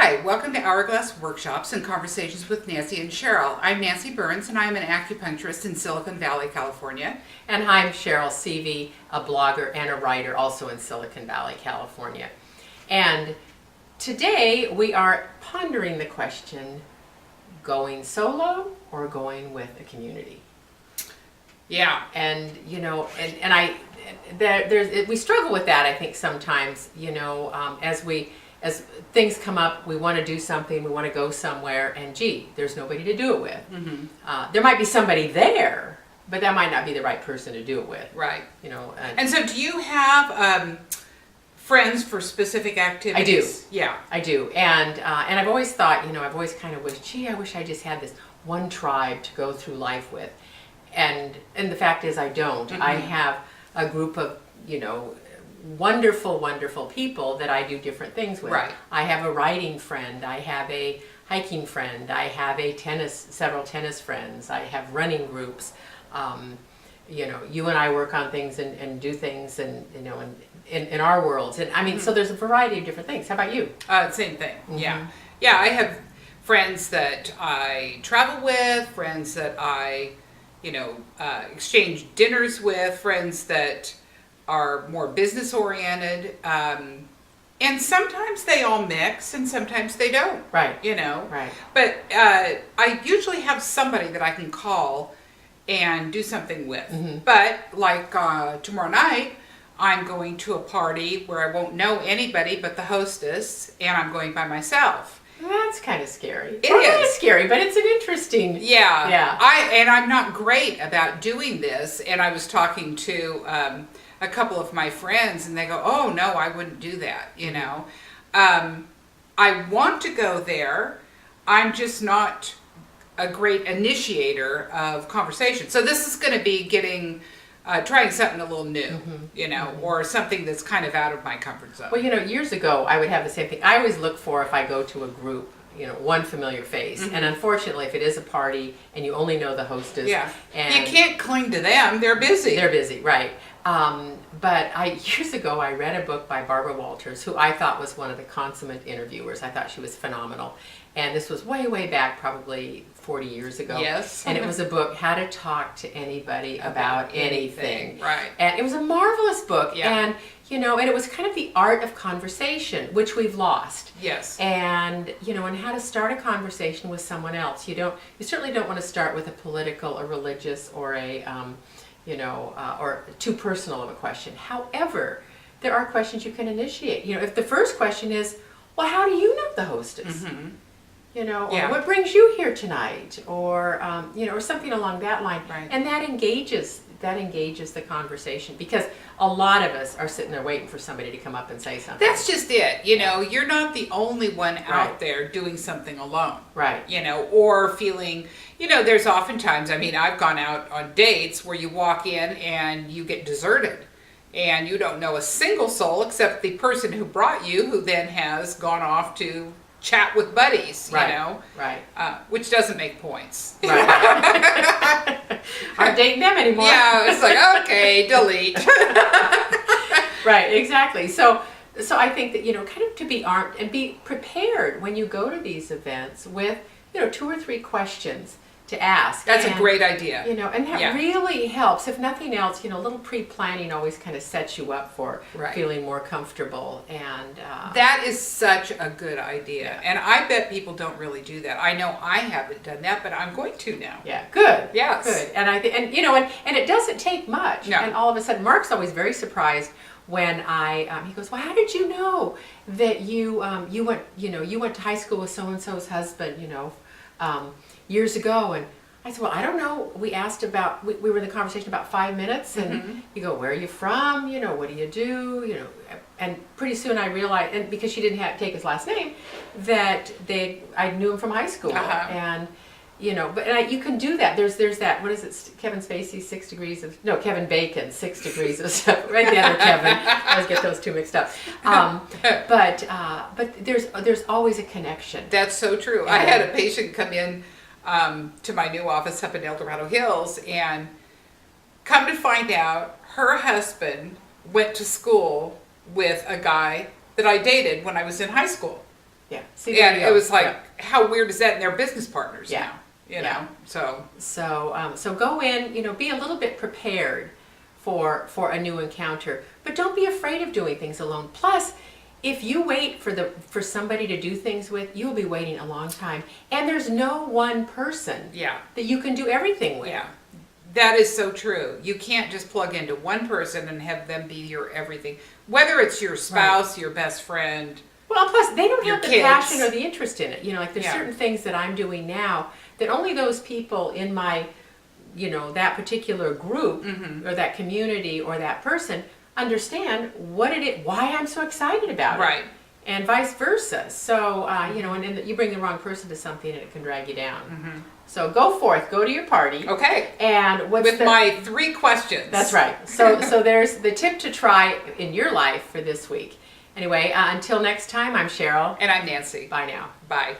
Hi, welcome to Hourglass Workshops and Conversations with Nancy and Cheryl. I'm Nancy Burns and I'm an acupuncturist in Silicon Valley, California. And I'm Cheryl Seavey, a blogger and a writer also in Silicon Valley, California. And today we are pondering the question, going solo or going with a community? Yeah. And, you know, we struggle with that, I think, sometimes, you know, as things come up, we want to do something, we want to go somewhere, and gee, there's nobody to do it with. Mm-hmm. There might be somebody there, but that might not be the right person to do it with. Right. You know. And so do you have friends for specific activities? I do. Yeah. I do. And I've always thought, you know, I've always kind of wished, gee, I wish I just had this one tribe to go through life with. And the fact is I don't. Mm-hmm. I have a group of, you know, wonderful people that I do different things with. Right. I have a writing friend, I have a hiking friend, I have several tennis friends, I have running groups. You know, you and I work on things and do things, and you know, in our worlds, and I mean, so there's a variety of different things. How about you? Same thing. Mm-hmm. Yeah. I have friends that I travel with, friends that I, you know, exchange dinners with, friends that are more business oriented, and sometimes they all mix and sometimes they don't. Right. You know. Right. But I usually have somebody that I can call and do something with. Mm-hmm. But like tomorrow night, I'm going to a party where I won't know anybody but the hostess, and I'm going by myself. That's kind of scary. It is scary, but it's an interesting. Yeah. I'm not great about doing this, and I was talking to a couple of my friends, and they go, "Oh no, I wouldn't do that." You know, I want to go there. I'm just not a great initiator of conversation. So this is going to be trying something a little new, you know, or something that's kind of out of my comfort zone. Well, you know, years ago, I would have the same thing. I always look for, if I go to a group, you know, one familiar face. And unfortunately, if it is a party and you only know the hostess. Yeah. And you can't cling to them. They're busy. They're busy, right. But years ago, I read a book by Barbara Walters, who I thought was one of the consummate interviewers. I thought she was phenomenal. And this was way back, probably 40 years ago. Yes. And it was a book, How to Talk to Anybody About Anything. Right. And it was a marvelous book. Yeah. And, you know, and it was kind of the art of conversation, which we've lost. Yes. And, you know, and how to start a conversation with someone else. You certainly don't want to start with a political or religious or a, or too personal of a question. However, there are questions you can initiate. You know, if the first question is, well, how do you know the hostess? Mm-hmm. You know, or what brings you here tonight, or you know, or something along that line, right. And that engages the conversation, because a lot of us are sitting there waiting for somebody to come up and say something. That's just it. You know, you're not the only one out there doing something alone. Right. You know, or feeling, you know, there's oftentimes, I mean, I've gone out on dates where you walk in and you get deserted. And you don't know a single soul except the person who brought you, who then has gone off to chat with buddies, you know? Right. Which doesn't make points. Right. Aren't dating them anymore. Yeah, it's like, okay, delete. Right, exactly. So I think that, you know, kind of to be armed and be prepared when you go to these events with, you know, 2 or 3 questions to ask. That's a great idea. You know, and that really helps. If nothing else, you know, a little pre-planning always kind of sets you up for feeling more comfortable. And that is such a good idea. Yeah. And I bet people don't really do that. I know I haven't done that, but I'm going to now. Yeah, good. Yes. Good. And you know, and it doesn't take much. No. And all of a sudden, Mark's always very surprised when he goes, well, how did you know that you went to high school with so-and-so's husband, you know, years ago? And I said, well, I don't know. We asked about, we were in the conversation about 5 minutes, and you go, where are you from? You know, what do you do? You know, and pretty soon I realized, and because she didn't take his last name, that I knew him from high school. And, you know, but you can do that. There's that, what is it, Kevin Spacey, Kevin Bacon, 6 Degrees of Separation. Right, the other Kevin. I always get those two mixed up. But there's always a connection. That's so true. I had a patient come in to my new office up in El Dorado Hills, and come to find out, her husband went to school with a guy that I dated when I was in high school. Yeah. See, there And you it go. was like, Yeah. how weird is that? And they're business partners Yeah. now, you Yeah. know, so. So go in, be a little bit prepared for a new encounter, but don't be afraid of doing things alone. Plus, if you wait for somebody to do things with, you'll be waiting a long time, and there's no one person Yeah. that you can do everything with. Yeah. That is so true. You can't just plug into one person and have them be your everything. Whether it's your spouse, your best friend. Well, plus they don't Your have the kids. passion or the interest in it. Like there's Yeah. certain things that I'm doing now that only those people in my, that particular group or that community or that person understand why I'm so excited about it. Right. And vice versa. So, and you bring the wrong person to something and it can drag you down. So go forth, go to your party. Okay. And With my 3 questions. That's right. So there's the tip to try in your life for this week. Anyway, until next time, I'm Cheryl. And I'm Nancy. Bye now. Bye.